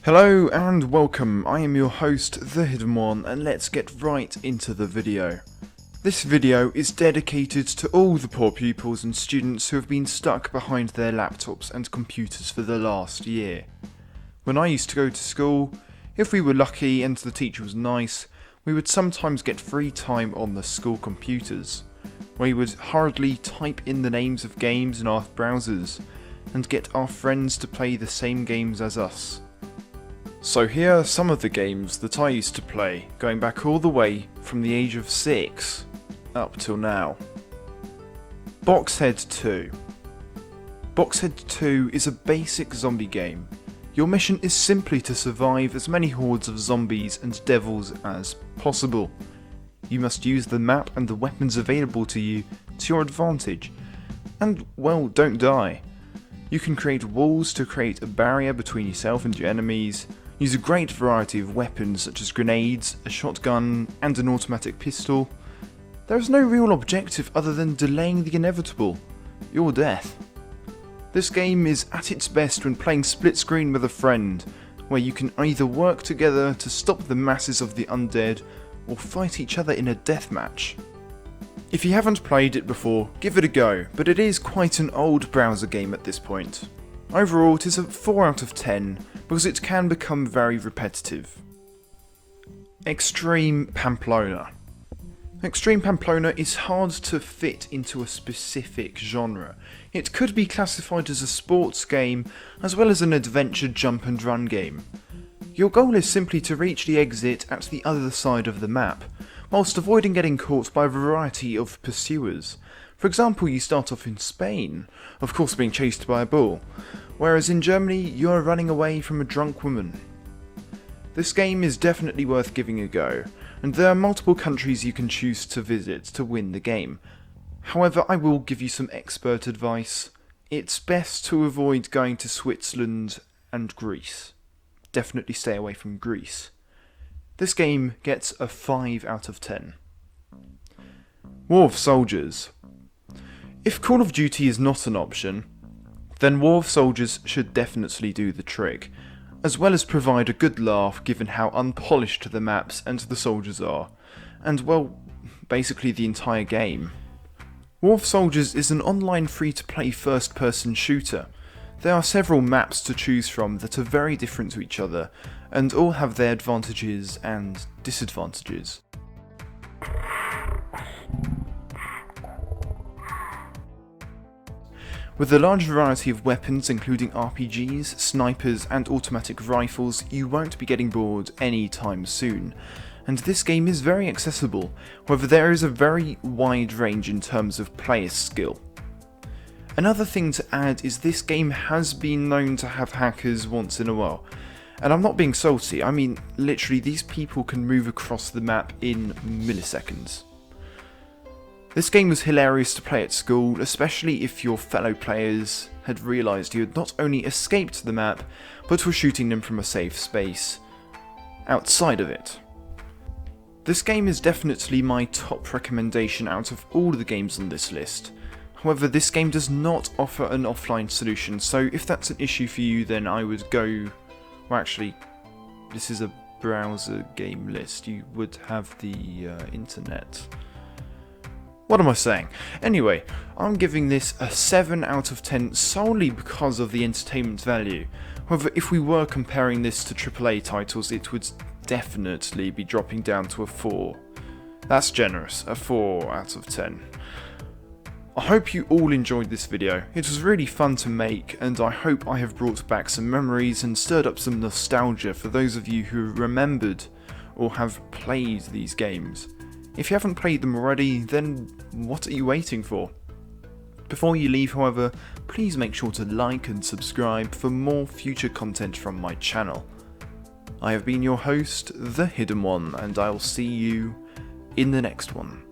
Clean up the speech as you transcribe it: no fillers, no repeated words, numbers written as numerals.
Hello and welcome, I am your host, The Hidden One, and let's get right into the video. This video is dedicated to all the poor pupils and students who have been stuck behind their laptops and computers for the last year. When I used to go to school, if we were lucky and the teacher was nice, we would sometimes get free time on the school computers. We would hurriedly type in the names of games in our browsers, and get our friends to play the same games as us. So here are some of the games that I used to play, going back all the way from the age of 6 up till now. BoxHead 2. BoxHead 2 is a basic zombie game. Your mission is simply to survive as many hordes of zombies and devils as possible. You must use the map and the weapons available to you to your advantage, and well, don't die. You can create walls to create a barrier between yourself and your enemies, use a great variety of weapons such as grenades, a shotgun, and an automatic pistol. There is no real objective other than delaying the inevitable, your death. This game is at its best when playing split screen with a friend, where you can either work together to stop the masses of the undead, or fight each other in a deathmatch. If you haven't played it before, give it a go, but it is quite an old browser game at this point. Overall, it is a 4 out of 10, because it can become very repetitive. Extreme Pamplona. Extreme Pamplona is hard to fit into a specific genre. It could be classified as a sports game, as well as an adventure jump and run game. Your goal is simply to reach the exit at the other side of the map, whilst avoiding getting caught by a variety of pursuers. For example, you start off in Spain, of course being chased by a bull, whereas in Germany you are running away from a drunk woman. This game is definitely worth giving a go, and there are multiple countries you can choose to visit to win the game. However, I will give you some expert advice. It's best to avoid going to Switzerland and Greece. Definitely stay away from Greece. This game gets a 5 out of 10. War of Soldiers. If Call of Duty is not an option, then War of Soldiers should definitely do the trick, as well as provide a good laugh given how unpolished the maps and the soldiers are, and well, basically the entire game. War of Soldiers is an online free-to-play first-person shooter. There are several maps to choose from that are very different to each other, and all have their advantages and disadvantages. With a large variety of weapons including RPGs, snipers and automatic rifles, you won't be getting bored anytime soon. And this game is very accessible, however there is a very wide range in terms of player skill. Another thing to add is this game has been known to have hackers once in a while. And I'm not being salty, I mean literally these people can move across the map in milliseconds. This game was hilarious to play at school, especially if your fellow players had realised you had not only escaped the map, but were shooting them from a safe space outside of it. This game is definitely my top recommendation out of all the games on this list. However, this game does not offer an offline solution, so if that's an issue for you, then I would go... Well, actually, this is a browser game list. You would have the internet. What am I saying? Anyway, I'm giving this a 7 out of 10 solely because of the entertainment value. However, if we were comparing this to AAA titles, it would definitely be dropping down to a 4. That's generous, a 4 out of 10. I hope you all enjoyed this video. It was really fun to make, and I hope I have brought back some memories and stirred up some nostalgia for those of you who remembered or have played these games. If you haven't played them already, then what are you waiting for? Before you leave, however, please make sure to like and subscribe for more future content from my channel. I have been your host, The Hidden One, and I'll see you in the next one.